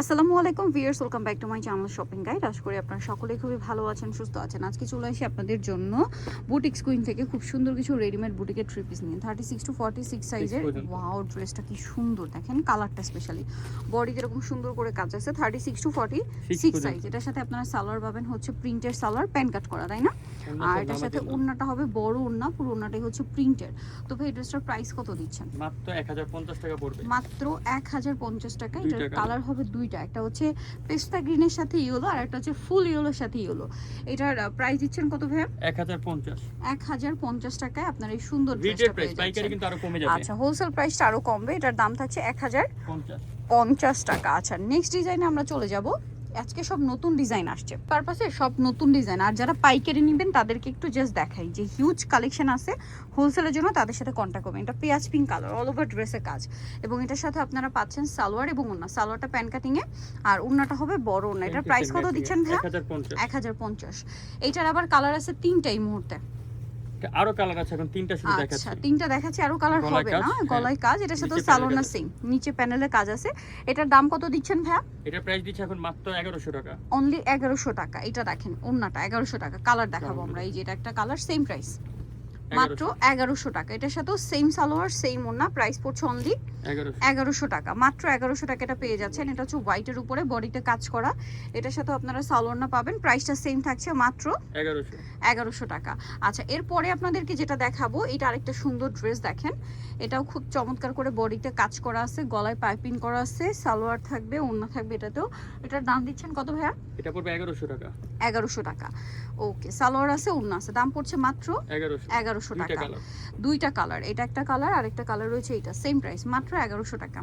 আসসালামু আলাইকুম viewers, welcome back to my channel shopping guide. আশা করি আপনারা সকলেই খুবই ভালো আছেন, সুস্থ আছেন। আজকে চলে আসি আপনাদের জন্য বুটিক্স কুইন থেকে খুব সুন্দর কিছু রেডিমেড বুটিকের থ্রি পিস নিয়ে 36 to 46 সাইজের। ওয়াও, ড্রেসটা কি সুন্দর দেখেন, কালারটা স্পেশালি বডিতে এরকম সুন্দর করে কাজ আছে। 36 to 46 সাইজ। এটার সাথে আপনারা সালোয়ার পাবেন হচ্ছে প্রিন্টের সালোয়ার, প্যান্ট কাট করা, তাই না? আর এটার সাথে ওড়নাটা হবে বড় ওড়না, পুরো ওড়নাটাই হচ্ছে প্রিন্টের। তো ভাই ড্রেসটার প্রাইস কত দিচ্ছেন? মাত্র 1050 টাকা পড়বে। মাত্র 1050 টাকা। এটার কালার হবে দুইটা, একটা হচ্ছে পেস্তা গ্রিনের সাথে ইয়েলো আর একটা হচ্ছে ফুল ইয়েলোর সাথে ইয়েলো। এটার প্রাইস দিচ্ছেন কত ভাই? 1050 টাকায় আপনার এই সুন্দর ড্রেসটা পেয়ে যাচ্ছেন। পাইকারি কিন্তু আরো কমে যাবে। আচ্ছা, হোলসেল প্রাইসটা আরো কমবে। এটার দাম থাকছে 1050 টাকা। আচ্ছা, নেক্সট ডিজাইনে আমরা চলে যাব। আজকে সব নতুন ডিজাইন আসছে, পারপাসে সব নতুন ডিজাইন। আর যারা পাইকারি নেবেন তাদেরকে একটু জাস্ট দেখাই যে হিউজ কালেকশন আছে হোলসেলের জন্য, তাদের সাথে কন্ট্যাক্ট করবেন। এটা পেঁয়াজ পিঙ্ক কালার, অল ওভার ড্রেসের কাজ, এবং এটার সাথে আপনারা পাচ্ছেন সালোয়ার এবং ওড়না। সালোয়ারটা প্যান কাটিং এ আর ওড়নাটা হবে বড় ওড়না। এটার প্রাইস কত দিচ্ছেন ভাই? 1050। এইটার আবার কালার আছে তিনটা এই মুহূর্তে। আরো কালার আছে, এখন তিনটা শুধু দেখাচ্ছি। আচ্ছা, তিনটা দেখাচ্ছি, আরো কালার হবে না। গলায় কাজ, এটার সাথে সালোয়ার সেম, নিচে প্যানেলে কাজ আছে। এটার দাম কত দিচ্ছেন ভাই? এটা প্রাইস দিচ্ছে এখন মাত্র 1100 টাকা। অনলি 1100 টাকা। এটা দেখেন ওড়নাটা 1100 টাকা। কালার দেখাবো আমরা, এই যে এটা একটা কালার, সেম প্রাইস মাত্র 1100 টাকা। এটার সাথেও সেম সালোয়ার সেম ওড়না, প্রাইস পড়ছে অনলি 1100 টাকা। মাত্র 1100 টাকা এটা পেয়ে যাচ্ছেন। এটা হচ্ছে হোয়াইটের উপরে বডিতে কাজ করা। এটার সাথেও আপনারা সালোয়ারটা পাবেন, প্রাইসটা সেম থাকছে মাত্র 1100 টাকা। আচ্ছা, এরপরে আপনাদেরকে যেটা দেখাবো, এটা আরেকটা সুন্দর ড্রেস দেখেন। এটাও খুব চমৎকার করে বডিতে কাজ করা আছে, গলায় পাইপিং করা আছে, সালোয়ার থাকবে, ওড়না থাকবে এটাতেও। এটার দাম দিচ্ছেন কত ভাইয়া? এটা পড়বে 1100 টাকা। 1100 টাকা। ওকে, সালোয়ার আছে, ওড়না আছে, দাম পড়ছে মাত্র 1100 টাকা। দুইটা কালার, এটা একটা কালার আর একটা কালার রয়েছে, এটা সেম প্রাইস মাত্র 1100 টাকা।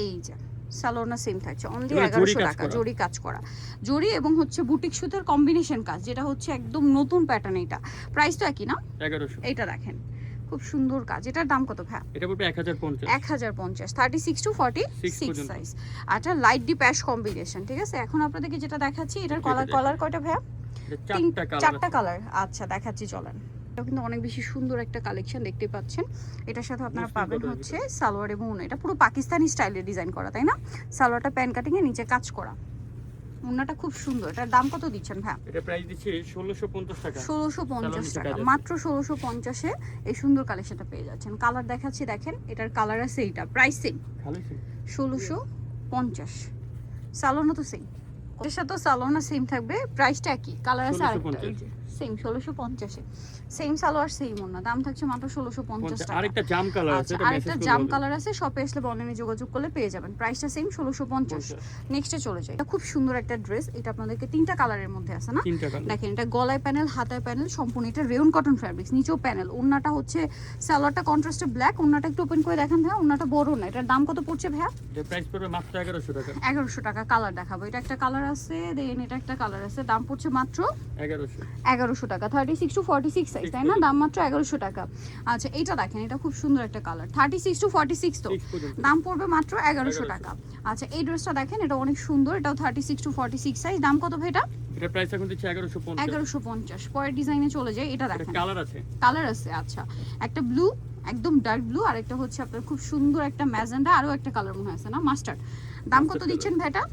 এই যে সালোয়ারটা সেম থাকছে অনলি 1100 টাকা। জরি কাজ করা, জরি এবং হচ্ছে বুটিক সুতার কম্বিনেশন কাজ, যেটা হচ্ছে একদম নতুন প্যাটার্ন। এটা প্রাইস তো একই না? 1100। এটা দেখেন খুব সুন্দর কাজ। এটার দাম কত ভাই? এটা পড়বে 1050। 1050, 36 to 46 সাইজ। আচ্ছা, লাইট ডিপ অ্যাশ কম্বিনেশন, ঠিক আছে। এখন আপনাদেরকে যেটা দেখাচ্ছি, এটার কালার কয়টা ভাই? চারটা কালার। আচ্ছা, দেখাচ্ছি চলেন। এটা কিন্তু অনেক বেশি সুন্দর একটা কালেকশন দেখতে পাচ্ছেন। এটার সাথে আপনারা পাবেন হচ্ছে সালোয়ার এবং ওড়না। এটা পুরো পাকিস্তানি স্টাইলে ডিজাইন করা, তাই না? সালোয়ারটা প্যান কাটিং এ নিচে কাজ করা, ওড়নাটা খুব সুন্দর। এটার দাম কত দিচ্ছেন ভাই? এটা প্রাইস দিচ্ছি 1650 টাকা। 1650 টাকা, মাত্র 1650 এ এই সুন্দর কালেকশনটা পেয়ে যাচ্ছেন। কালার দেখাচ্ছি দেখেন, এটার কালার আছে এইটা, প্রাইস সেম 1650। সালোয়ারও তো সেম, এর সাথে সালোয়ার সেম থাকবে, প্রাইসটা একই, কালার আছে আরেকটা সেম 1650 এ, সেম সালোয়ার সেম ওড়না, দাম থাকছে মাত্র 1650 টাকা। আরেকটা জাম কালার আছে, এটা আরেকটা জাম কালার আছে, শপে আসলে অনলাইনে যোগাযোগ করলে পেয়ে যাবেন, প্রাইসটা সেম 1650। নেক্সটে চলে যাই। এটা খুব সুন্দর একটা ড্রেস, এটা আপনাদেরকে তিনটা কালারের মধ্যে আছে না? দেখেন, এটা গলায় প্যানেল, হাতায় প্যানেল, সম্পূর্ণ এটা রেয়ন কটন ফ্যাব্রিক্স, নিচেও প্যানেল। ওড়নাটা হচ্ছে সালোয়ারটা কন্ট্রাস্টে ব্ল্যাক, ওড়নাটা একটু ওপেন করে দেখেন ভাই, ওড়নাটা বড় না। এটার দাম কত পড়ছে ভাই? এর প্রাইস পড়বে মাত্র 1100 টাকা। 1100 টাকা। কালার দেখাবো, এটা একটা কালার আছে, দেন এটা একটা কালার আছে, দাম পড়ছে মাত্র 1100 টাকা। 36 to 46 সাইজ, তাই না? দাম মাত্র 1100 টাকা। আচ্ছা, এটা দেখেন, এটা খুব সুন্দর একটা কালার, 36 to 46, তো দাম পড়বে মাত্র 1100 টাকা। আচ্ছা, এই ড্রেসটা দেখেন, এটা অনেক সুন্দর, এটাও 36 to 46 সাইজ, দাম কত ভাই এটা? এটা প্রাইস এখন দিচ্ছে 1150। পরের ডিজাইনে চলে যায়। এটা দেখেন, কালার আছে। আচ্ছা, একটা ব্লু, একদম ডার্ক ব্লু, আর একটা হচ্ছে আপনার খুব সুন্দর একটা ম্যাজেন্ডা, আরো একটা কালার মনে আছে না, মাস্টার্ড। দাম কত দিচ্ছেন ভাই এটা?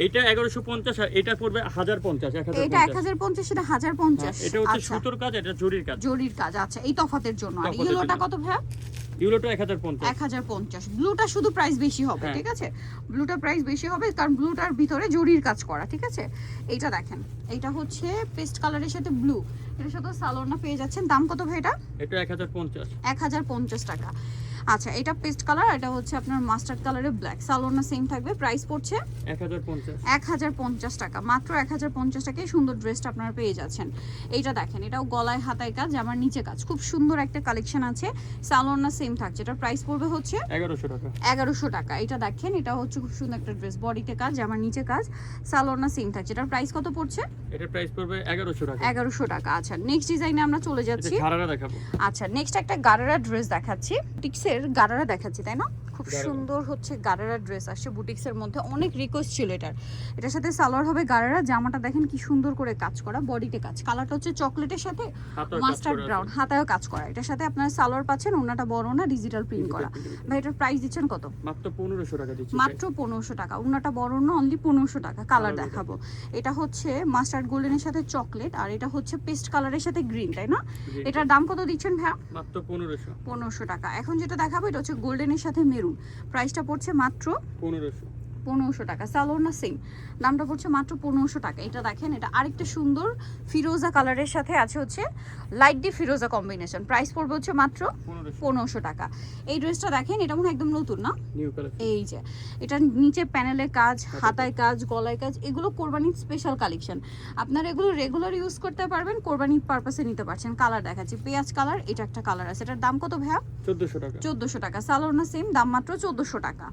এটা 1150 আর এটা পড়বে 1050। এটা 1050, এটা 1050। এটা হচ্ছে সুতোর কাজ, এটা জরির কাজ। আচ্ছা, এই তফাতের জন্য। আর ইয়েলোটা কত ভাই? ইউরোটা 1050। 1050। ব্লুটা শুধু প্রাইস বেশি হবে, ঠিক আছে? ব্লুটা প্রাইস বেশি হবে কারণ ব্লুটার ভিতরে জরির কাজ করা, ঠিক আছে? এইটা দেখেন, এইটা হচ্ছে পেস্ট কালারের সাথে ব্লু, এর সাথে সালোয়ারটা পেয়ে যাচ্ছেন। দাম কত ভাই এটা? এটা 1050 টাকা। আচ্ছা, এটা পেস্ট কালার, এটা হচ্ছে আপনার মাস্টার্ড কালারের ব্ল্যাক, সালোয়ারটা সেম থাকবে, প্রাইস পড়ছে 1050 টাকা। মাত্র 1050 টাকায় সুন্দর ড্রেসটা আপনারা পেয়ে যাচ্ছেন। এইটা দেখেন, এটাও গলায় হাতায় কাজ, আমার নিচে কাজ, খুব সুন্দর একটা কালেকশন আছে। সালোয়ারটা সেম থাকছে, এটার প্রাইস পড়বে হচ্ছে 1100 টাকা। এটা দেখেন, এটা হচ্ছে খুব সুন্দর একটা ড্রেস, বডিতে কাজ, আমার নিচে কাজ, সালোয়ারটা সেম থাকছে। এটার প্রাইস কত পড়ছে? এটার প্রাইস পড়বে 1100 টাকা। আচ্ছা, নেক্সট ডিজাইনে আমরা চলে যাচ্ছি। গারারা দেখাবো। আচ্ছা, নেক্সট একটা গারারা ড্রেস দেখাচ্ছি, টিক্সের গারারা দেখাচ্ছি, তাই না? খুব সুন্দর হচ্ছে গারারা ড্রেস আসছে বুটিক্সের মধ্যে, অনেক রিকোয়েস্ট ছিল এটার সাথে সালোয়ার হবে গারারা। জামাটা দেখেন কি সুন্দর করে কাজ করা, বডিতে কাজ, কালারটা হচ্ছে চকলেটের সাথে মাস্টার্ড ব্রাউন, হাতায়ও কাজ করা। এটার সাথে আপনারা সালোয়ার পাচ্ছেন, ওনাটা বড় না, ডিজিটাল প্রিন্ট করা। ভাই এটার প্রাইস দিচ্ছেন কত? মাত্র 1500 টাকা দিচ্ছি, মাত্র 1500 টাকা। ওনাটা বড় না, অনলি 1500 টাকা। কালার দেখাবো, এটা হচ্ছে মাস্টার্ড গোল্ডেনের সাথে চকলেট, আর এটা হচ্ছে পেস্ট কালারের সাথে গ্রিন, তাই না? এটার দাম কত দিচ্ছেন ভাইয়া? মাত্র 1500 টাকা। এখন যেটা দেখাবো এটা হচ্ছে গোল্ডেনের সাথে মেরুন, প্রাইসটা পড়ছে মাত্র 1500 টাকা। সালোয়ার না সেম, দামটা পড়ছে মাত্র 1500 টাকা। এটা দেখেন, এটা আরেকটা সুন্দর ফিরোজা কালারের সাথে আছে হচ্ছে লাইট ডি ফিরোজা কম্বিনেশন, প্রাইস পড়বে হচ্ছে মাত্র 1500 টাকা। এই ড্রেসটা দেখেন, এটা মনে একদম নতুন না? New collection. এই যে এটা নিচে প্যানেলে কাজ, হাতায় কাজ, গলায় কাজ, এগুলো কোরবানির স্পেশাল কালেকশন। আপনারা এগুলো রেগুলার ইউজ করতে পারবেন, কোরবানির পারপাসে নিতে পারছেন। কালার দেখাচ্ছি, পেঁয়াজ কালার, এটা একটা কালার আছে। এটার দাম কত ভাইয়া? 1400 টাকা। 1400 টাকা। সালোয়ার না সেম, দাম মাত্র 1400 টাকা।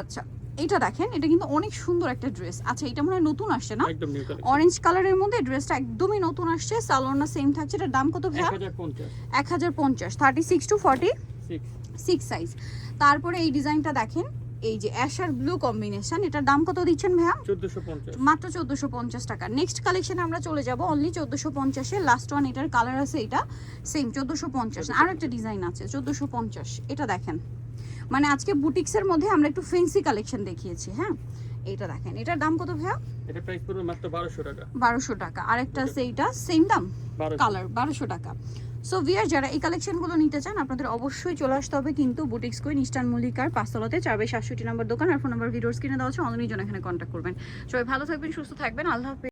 আচ্ছা, এটা দেখেন, এটা কিন্তু অনেক সুন্দর একটা ড্রেস। আচ্ছা, এটা মনে হয় নতুন আসছে না? একদম নিউ কালেকশন। অরেঞ্জ কালারের মধ্যে ড্রেসটা একদমই নতুন আসছে। সালোয়ার না সেম থাকছে। এটার দাম কত ভাইয়া? 1050। 1050, 36 টু 46 সাইজ। তারপরে এই ডিজাইনটা দেখেন, এই যে অ্যাশ আর ব্লু কম্বিনেশন, এটার দাম কত দিচ্ছেন ভাইয়া? 1450। মাত্র 1450 টাকা। নেক্সট কালেকশনে আমরা চলে যাব, অনলি 1450 এ লাস্ট ওয়ান। এটার কালার আছে, এটা সেম 1450। আর একটা ডিজাইন আছে 1450, এটা দেখেন। মানে আজকে বুটিক্সের মধ্যে আমরা একটু ফ্যান্সি কালেকশন দেখিয়েছি। হ্যাঁ, এটা দেখেন, এটার দাম কত ভাইয়া? এটা প্রাইস পড়বে মাত্র 1200 টাকা। 1200 টাকা। আরেকটা আছে, এইটা সেম দাম, কালার 1200 টাকা। সো ভিয়ার, যারা এই কালেকশনগুলো নিতে চান আপনাদের অবশ্যই চলে আসতে হবে কিন্তু বুটিক্স কুইন, ইস্টার্ন মল্লিকার 5 তলাতে, 4/67 নম্বর দোকান। আর ফোন নাম্বার ভিডিওর স্ক্রিনে দেওয়া আছে, অনলাইনের জন্য এখানে কন্ট্যাক্ট করবেন। সবাই ভালো থাকবেন, সুস্থ থাকবেন, আল্লাহ হাফেজ।